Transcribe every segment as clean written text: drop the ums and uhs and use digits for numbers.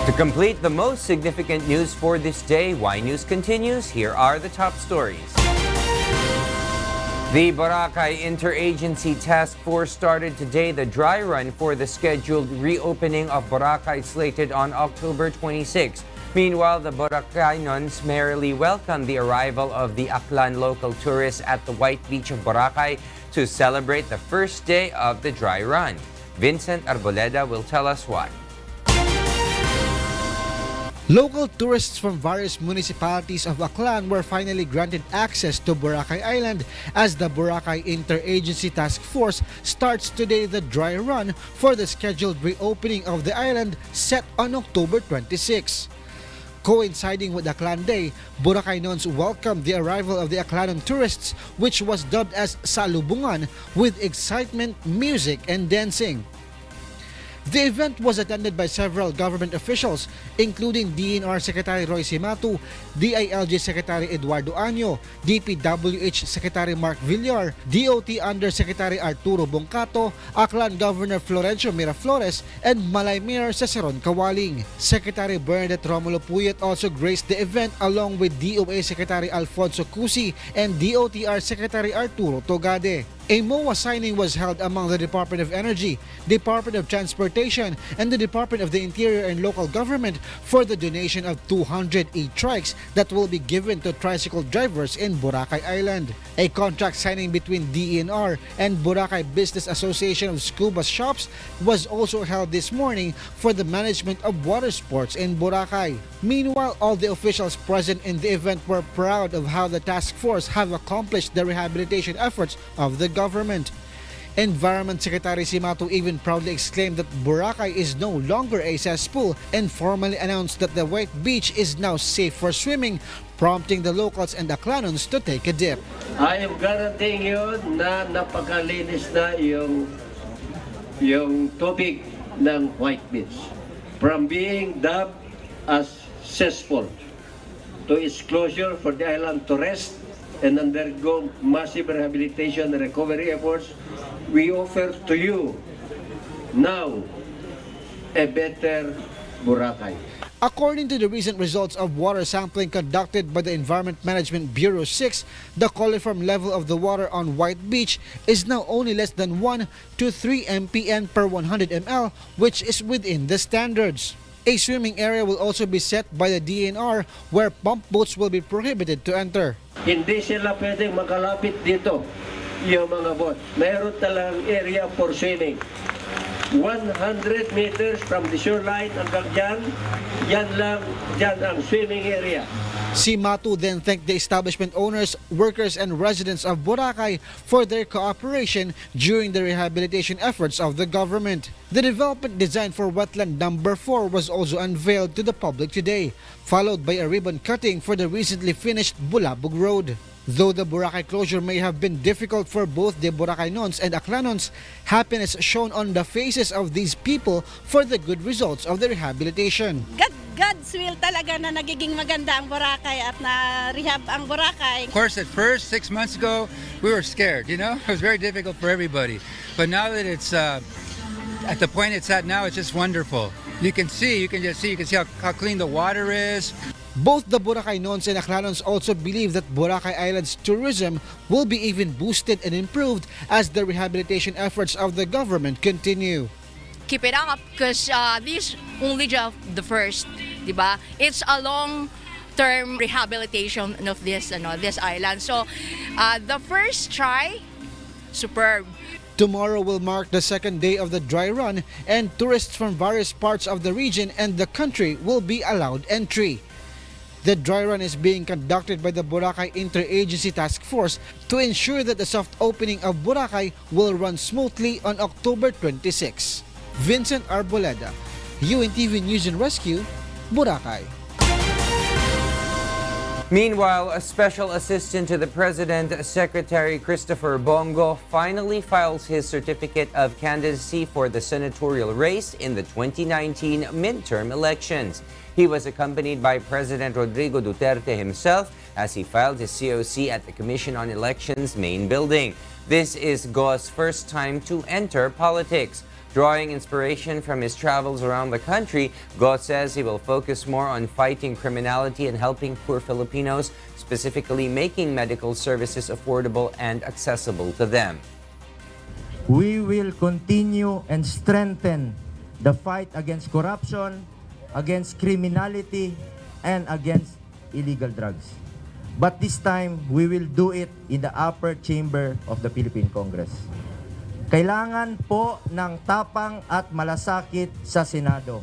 To complete the most significant news for this day, Y News continues. Here are the top stories. The Boracay Interagency Task Force started today the dry run for the scheduled reopening of Boracay slated on October 26. Meanwhile, the Boracaynons merrily welcomed the arrival of the Aklan local tourists at the White Beach of Boracay to celebrate the first day of the dry run. Vincent Arboleda will tell us why. Local tourists from various municipalities of Aklan were finally granted access to Boracay Island as the Boracay Interagency Task Force starts today the dry run for the scheduled reopening of the island set on October 26. Coinciding with Aklan Day, Boracaynons welcomed the arrival of the Aklanon tourists, which was dubbed as Salubungan, with excitement, music, and dancing. The event was attended by several government officials, including DENR Secretary Roy Cimatu, DILG Secretary Eduardo Año, DPWH Secretary Mark Villar, DOT Undersecretary Arturo Bongcato, Aklan Governor Florencio Miraflores, and Malay Mayor Ciceron Kawaling. Secretary Bernadette Romulo Puyat also graced the event along with DOA Secretary Alfonso Cusi and DOTR Secretary Arturo Togade. A MOA signing was held among the Department of Energy, Department of Transportation, and the Department of the Interior and Local Government for the donation of 200 e-trikes that will be given to tricycle drivers in Boracay Island. A contract signing between DENR and Boracay Business Association of Scuba Shops was also held this morning for the management of water sports in Boracay. Meanwhile, all the officials present in the event were proud of how the task force have accomplished the rehabilitation efforts of the government. Environment Secretary Cimatu even proudly exclaimed that Boracay is no longer a cesspool and formally announced that the White Beach is now safe for swimming, prompting the locals and Aklanons to take a dip. I am guaranteeing you na napakalinis na yung tubig ng White Beach. From being dubbed as cesspool to its closure for the island to rest and undergo massive rehabilitation and recovery efforts, we offer to you now a better Boracay. According to the recent results of water sampling conducted by the Environment Management Bureau 6, the coliform level of the water on White Beach is now only less than 1 to 3 mpn per 100 ml, which is within the standards. A swimming area will also be set by the DENR where pump boats will be prohibited to enter. Hindi sila pwedeng makalapit dito, yung mga boat. Mayroon talang area for swimming. 100 meters from the shoreline hanggang dyan ang swimming area. Cimatu then thanked the establishment owners, workers, and residents of Boracay for their cooperation during the rehabilitation efforts of the government. The development design for wetland number 4 was also unveiled to the public today, followed by a ribbon cutting for the recently finished Bulabog Road. Though the Boracay closure may have been difficult for both the Boracaynons and Aklanons, happiness shone on the faces of these people for the good results of the rehabilitation. God's will talaga na nagiging maganda ang Boracay at na-rehab ang Boracay. Of course, at first, 6 months ago, we were scared, you know? It was very difficult for everybody. But now that it's at the point it's at now, it's just wonderful. You can see how clean the water is. Both the Boracaynons and Aklanons also believe that Boracay Island's tourism will be even boosted and improved as the rehabilitation efforts of the government continue. Keep it up because this only just the first, diba? It's a long-term rehabilitation of this island. So the first try, superb. Tomorrow will mark the second day of the dry run, and tourists from various parts of the region and the country will be allowed entry. The dry run is being conducted by the Boracay Interagency Task Force to ensure that the soft opening of Boracay will run smoothly on October 26. Vincent Arboleda, UNTV News and Rescue, Boracay. Meanwhile, a special assistant to the President, Secretary Christopher Bong Go, finally files his certificate of candidacy for the senatorial race in the 2019 midterm elections. He was accompanied by President Rodrigo Duterte himself as he filed his COC at the Commission on Elections main building. This is Go's first time to enter politics. Drawing inspiration from his travels around the country, Go says he will focus more on fighting criminality and helping poor Filipinos, specifically making medical services affordable and accessible to them. We will continue and strengthen the fight against corruption, against criminality, and against illegal drugs. But this time, we will do it in the upper chamber of the Philippine Congress. Kailangan po ng tapang at malasakit sa Senado.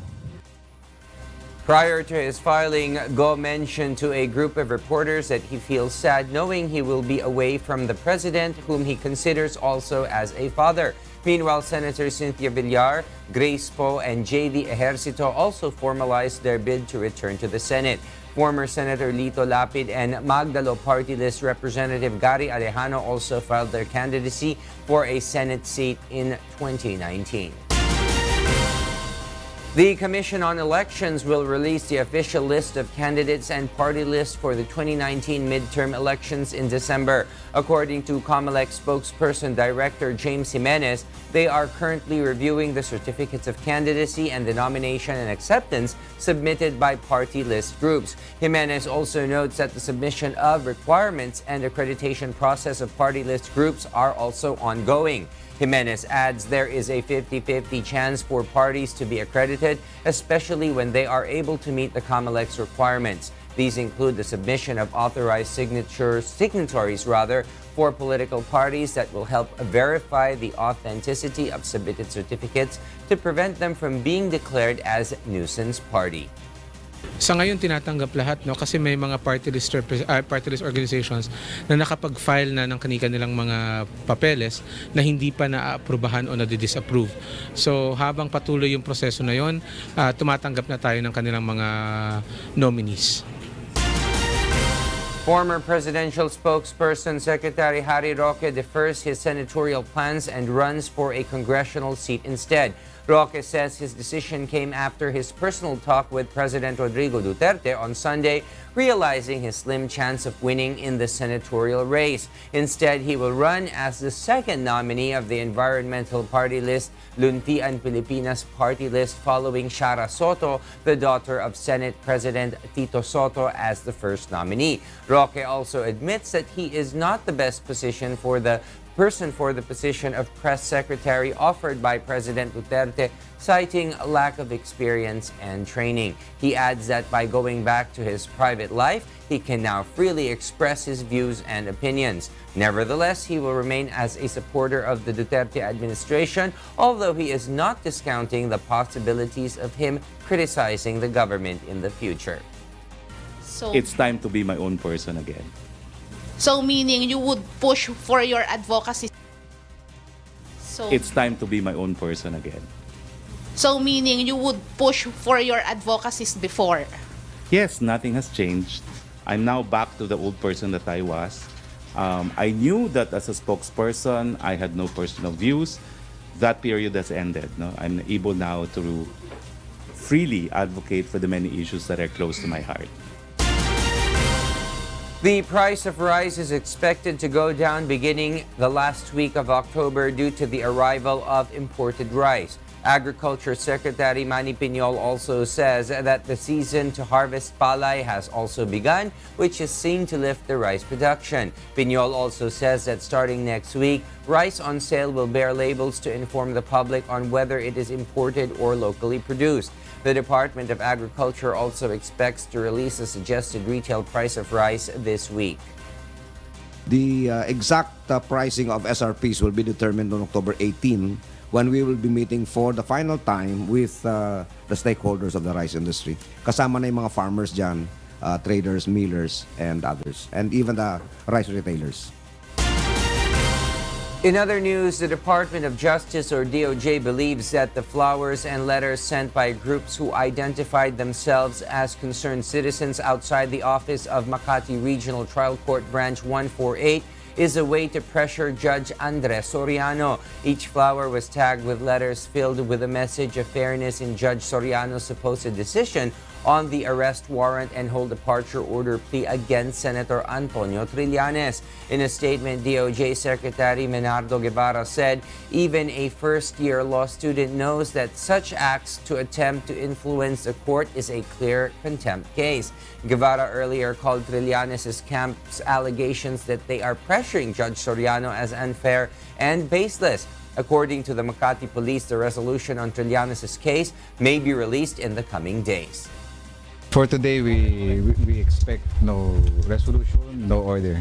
Prior to his filing, Go mentioned to a group of reporters that he feels sad knowing he will be away from the president, whom he considers also as a father. Meanwhile, Senator Cynthia Villar, Grace Poe, and J.V. Ejercito also formalized their bid to return to the Senate. Former Senator Lito Lapid and Magdalo party list representative Gary Alejano also filed their candidacy for a Senate seat in 2019. The Commission on Elections will release the official list of candidates and party lists for the 2019 midterm elections in December. According to COMELEC spokesperson Director James Jimenez, they are currently reviewing the certificates of candidacy and the nomination and acceptance submitted by party list groups. Jimenez also notes that the submission of requirements and accreditation process of party list groups are also ongoing. Jimenez adds there is a 50-50 chance for parties to be accredited, especially when they are able to meet the COMELEC's requirements. These include the submission of authorized signatories for political parties that will help verify the authenticity of submitted certificates to prevent them from being declared as nuisance party. Sa ngayon tinatanggap lahat kasi may mga party list organizations na nakapag-file na ng kanilang mga papeles na hindi pa na-aprobahan o na-disapprove. So habang patuloy yung proseso na yon, tumatanggap na tayo ng kanilang mga nominees. Former presidential spokesperson Secretary Harry Roque defers his senatorial plans and runs for a congressional seat instead. Roque says his decision came after his personal talk with President Rodrigo Duterte on Sunday, realizing his slim chance of winning in the senatorial race. Instead, he will run as the second nominee of the environmental party list, Luntian Pilipinas party list, following Shara Soto, the daughter of Senate President Tito Soto, as the first nominee. Roque also admits that he is not the best person for the position of press secretary offered by President Duterte, citing a lack of experience and training. He adds that by going back to his private life, he can now freely express his views and opinions. Nevertheless, he will remain as a supporter of the Duterte administration, although he is not discounting the possibilities of him criticizing the government in the future. So It's time to be my own person again. So meaning you would push for your advocacy. So It's time to be my own person again. So meaning you would push for your advocacies before. Yes, nothing has changed. I'm now back to the old person that I was. I knew that as a spokesperson, I had no personal views. That period has ended. No? I'm able now to freely advocate for the many issues that are close to my heart. The price of rice is expected to go down beginning the last week of October due to the arrival of imported rice. Agriculture Secretary Manny Piñol also says that the season to harvest palay has also begun, which is seen to lift the rice production. Piñol also says that starting next week, rice on sale will bear labels to inform the public on whether it is imported or locally produced. The Department of Agriculture also expects to release a suggested retail price of rice this week. The exact pricing of SRPs will be determined on October 18 when we will be meeting for the final time with the stakeholders of the rice industry. Kasama na yung mga farmers dyan, traders, millers, and others, and even the rice retailers. In other news, the Department of Justice, or DOJ, believes that the flowers and letters sent by groups who identified themselves as concerned citizens outside the office of Makati Regional Trial Court Branch 148 is a way to pressure Judge Andres Soriano. Each flower was tagged with letters filled with a message of fairness in Judge Soriano's supposed decision on the arrest warrant and hold departure order plea against Senator Antonio Trillanes. In a statement, DOJ Secretary Menardo Guevara said even a first-year law student knows that such acts to attempt to influence the court is a clear contempt case. Guevara earlier called Trillanes' camp's allegations that they are pressuring Judge Soriano as unfair and baseless. According to the Makati Police, the resolution on Trillanes' case may be released in the coming days. For today, we expect no resolution, no order.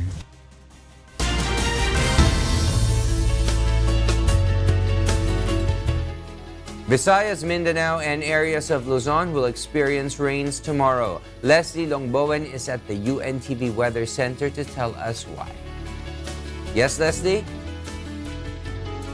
Visayas, Mindanao, and areas of Luzon will experience rains tomorrow. Leslie Longbowen is at the UNTV Weather Center to tell us why. Yes, Leslie?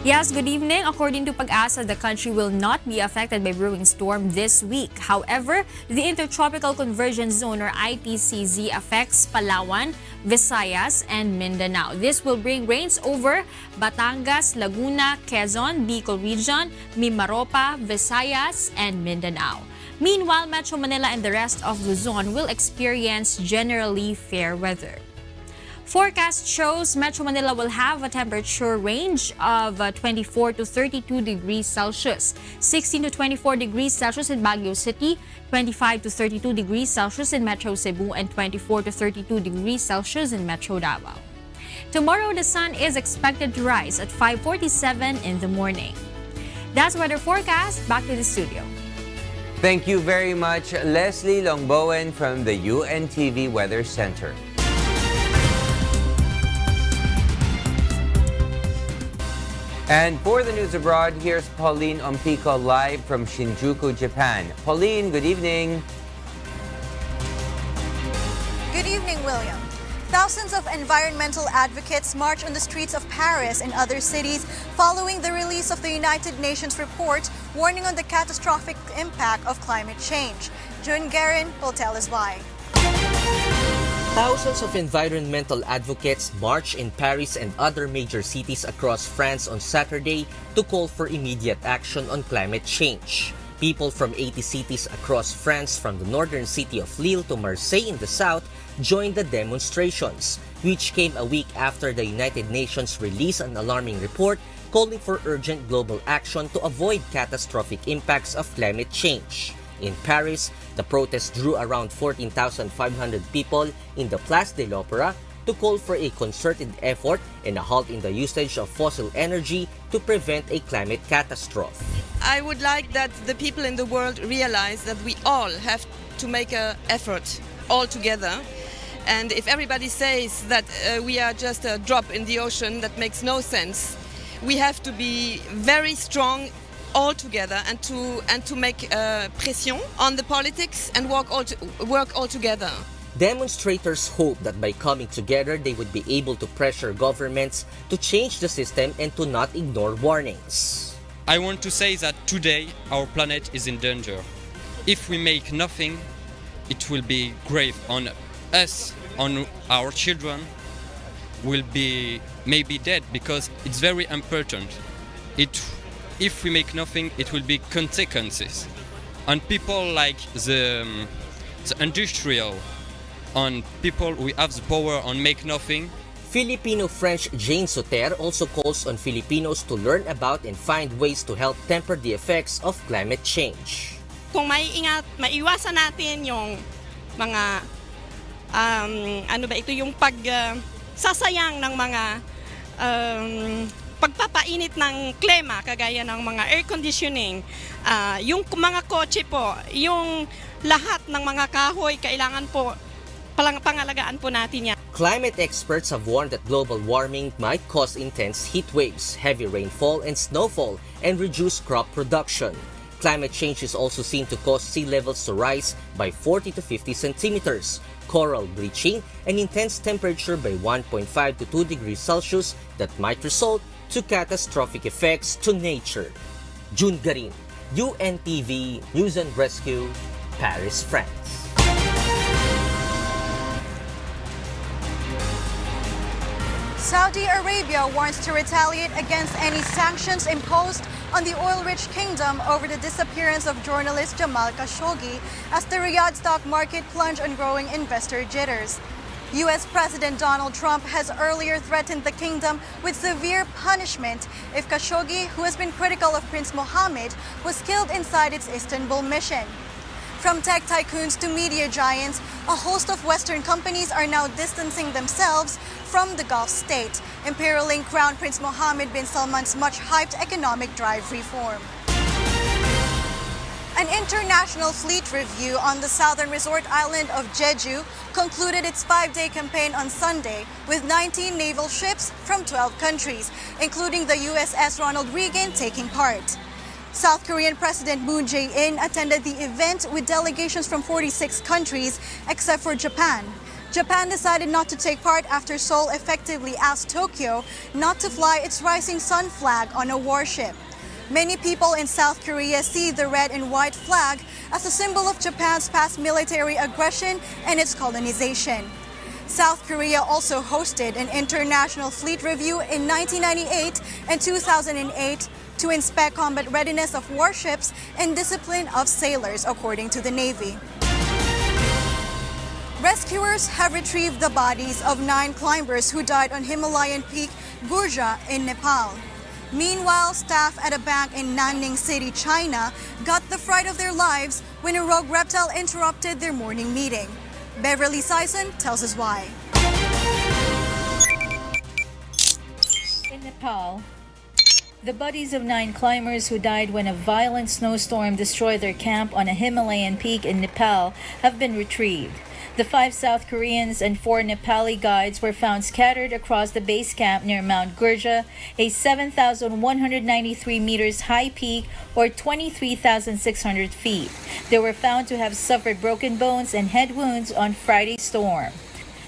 Yes, good evening. According to Pag-asa, the country will not be affected by brewing storm this week. However, the Intertropical Convergence Zone or ITCZ affects Palawan, Visayas, and Mindanao. This will bring rains over Batangas, Laguna, Quezon, Bicol Region, Mimaropa, Visayas, and Mindanao. Meanwhile, Metro Manila and the rest of Luzon will experience generally fair weather. Forecast shows Metro Manila will have a temperature range of 24 to 32 degrees Celsius, 16 to 24 degrees Celsius in Baguio City, 25 to 32 degrees Celsius in Metro Cebu, and 24 to 32 degrees Celsius in Metro Davao. Tomorrow, the sun is expected to rise at 5:47 in the morning. That's weather forecast. Back to the studio. Thank you very much, Leslie Longbowen from the UNTV Weather Center. And for the news abroad, here's Pauline Ompico live from Shinjuku, Japan. Pauline, good evening. Good evening, William. Thousands of environmental advocates march on the streets of Paris and other cities following the release of the United Nations report warning on the catastrophic impact of climate change. June Guerin will tell us why. Thousands of environmental advocates marched in Paris and other major cities across France on Saturday to call for immediate action on climate change. People from 80 cities across France, from the northern city of Lille to Marseille in the south, joined the demonstrations, which came a week after the United Nations released an alarming report calling for urgent global action to avoid catastrophic impacts of climate change. In Paris, the protest drew around 14,500 people in the Place de l'Opéra to call for a concerted effort and a halt in the usage of fossil energy to prevent a climate catastrophe. I would like that the people in the world realize that we all have to make an effort all together. And if everybody says that we are just a drop in the ocean, that makes no sense. We have to be very strong all together and to make pression on the politics and work all together. Demonstrators hope that by coming together, they would be able to pressure governments to change the system and to not ignore warnings. I want to say that today our planet is in danger. If we make nothing, it will be grave on us, on our children, will be maybe dead because it's very important. If we make nothing, it will be consequences. On people like the industrial, on people who have the power on make nothing. Filipino-French Jane Soter also calls on Filipinos to learn about and find ways to help temper the effects of climate change. Kung maiiwasan natin yung mga yung pagsasayang ng mga pagpapainit ng klima, kagaya ng mga air conditioning, yung mga kotse po, yung lahat ng mga kahoy, kailangan po, pangalagaan po natin yan. Climate experts have warned that global warming might cause intense heat waves, heavy rainfall and snowfall, and reduce crop production. Climate change is also seen to cause sea levels to rise by 40 to 50 centimeters, coral bleaching, and intense temperature by 1.5 to 2 degrees Celsius that might result to catastrophic effects to nature. June Garin, UNTV News and Rescue, Paris, France. Saudi Arabia warns to retaliate against any sanctions imposed on the oil-rich kingdom over the disappearance of journalist Jamal Khashoggi as the Riyadh stock market plunged on growing investor jitters. U.S. President Donald Trump has earlier threatened the kingdom with severe punishment if Khashoggi, who has been critical of Prince Mohammed, was killed inside its Istanbul mission. From tech tycoons to media giants, a host of Western companies are now distancing themselves from the Gulf state, imperiling Crown Prince Mohammed bin Salman's much-hyped economic drive reform. An international fleet review on the southern resort island of Jeju concluded its 5-day campaign on Sunday with 19 naval ships from 12 countries, including the USS Ronald Reagan taking part. South Korean President Moon Jae-in attended the event with delegations from 46 countries except for Japan. Japan decided not to take part after Seoul effectively asked Tokyo not to fly its rising sun flag on a warship. Many people in South Korea see the red and white flag as a symbol of Japan's past military aggression and its colonization. South Korea also hosted an international fleet review in 1998 and 2008 to inspect combat readiness of warships and discipline of sailors, according to the Navy. Rescuers have retrieved the bodies of 9 climbers who died on Himalayan peak Gurja in Nepal. Meanwhile, staff at a bank in Nanning City, China, got the fright of their lives when a rogue reptile interrupted their morning meeting. Beverly Sison tells us why. In Nepal, the bodies of 9 climbers who died when a violent snowstorm destroyed their camp on a Himalayan peak in Nepal have been retrieved. The 5 South Koreans and 4 Nepali guides were found scattered across the base camp near Mount Gurja, a 7,193 meters high peak or 23,600 feet. They were found to have suffered broken bones and head wounds on Friday's storm.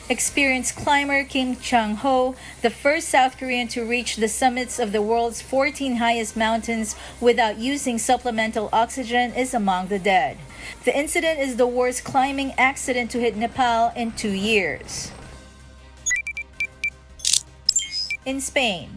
Experienced climber Kim Chang-ho, the first South Korean to reach the summits of the world's 14 highest mountains without using supplemental oxygen, is among the dead. The incident is the worst climbing accident to hit Nepal in 2 years. In Spain,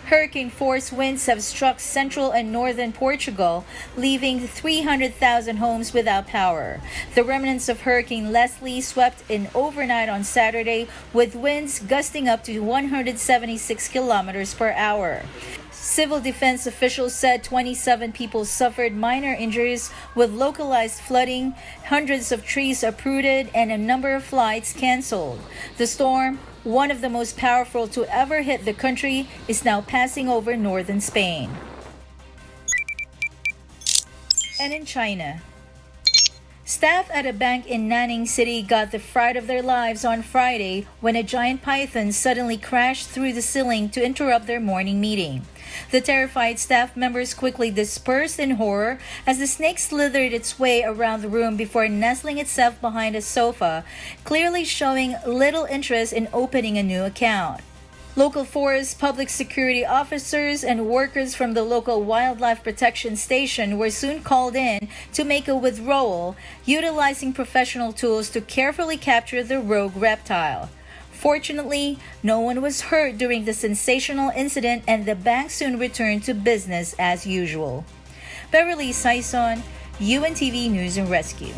hurricane-force winds have struck central and northern Portugal, leaving 300,000 homes without power. The remnants of Hurricane Leslie swept in overnight on Saturday, with winds gusting up to 176 kilometers per hour. Civil defense officials said 27 people suffered minor injuries with localized flooding, hundreds of trees uprooted, and a number of flights canceled. The storm, one of the most powerful to ever hit the country, is now passing over northern Spain. And in China, staff at a bank in Nanning City got the fright of their lives on Friday when a giant python suddenly crashed through the ceiling to interrupt their morning meeting. The terrified staff members quickly dispersed in horror as the snake slithered its way around the room before nestling itself behind a sofa, clearly showing little interest in opening a new account. Local forest, public security officers, and workers from the local wildlife protection station were soon called in to make a withdrawal, utilizing professional tools to carefully capture the rogue reptile. Fortunately, no one was hurt during the sensational incident, and the bank soon returned to business as usual. Beverly Sison, UNTV News and Rescue.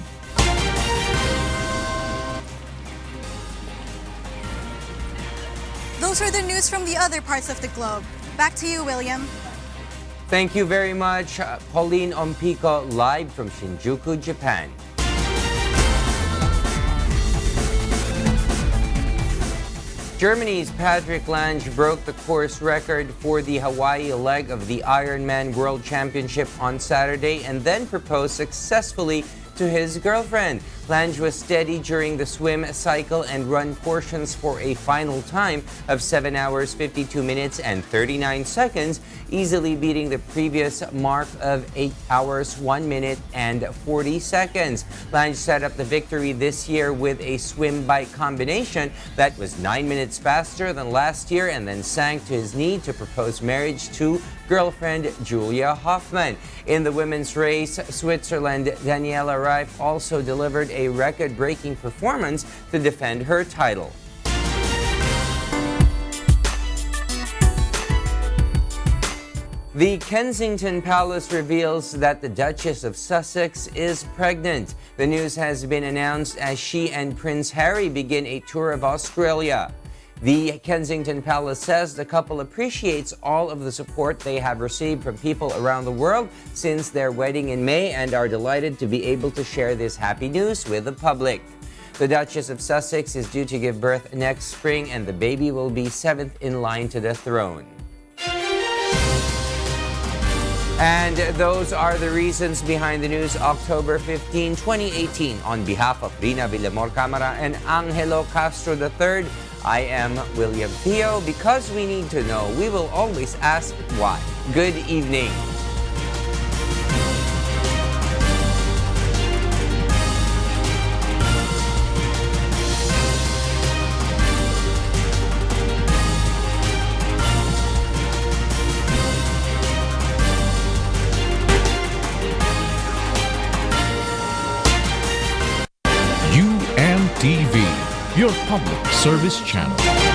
Those are the news from the other parts of the globe. Back to you, William. Thank you very much, Pauline Ompico, live from Shinjuku, Japan. Germany's Patrick Lange broke the course record for the Hawaii leg of the Ironman World Championship on Saturday and then proposed successfully to his girlfriend. Lange was steady during the swim, cycle, and run portions for a final time of 7 hours, 52 minutes, and 39 seconds, easily beating the previous mark of 8 hours, 1 minute, and 40 seconds. Lange set up the victory this year with a swim-bike combination that was 9 minutes faster than last year and then sank to his knee to propose marriage to girlfriend Julia Hoffman. In the women's race, Switzerland Daniela Reif also delivered a record-breaking performance to defend her title. The Kensington Palace reveals that the Duchess of Sussex is pregnant. The news has been announced as she and Prince Harry begin a tour of Australia. The Kensington Palace says the couple appreciates all of the support they have received from people around the world since their wedding in May and are delighted to be able to share this happy news with the public. The Duchess of Sussex is due to give birth next spring and the baby will be 7th in line to the throne. And those are the reasons behind the news October 15, 2018. On behalf of Rheena Villamor-Camara and Angelo Castro III, I am William Thio. Because we need to know, we will always ask why. Good evening. UNTV, your public service channel.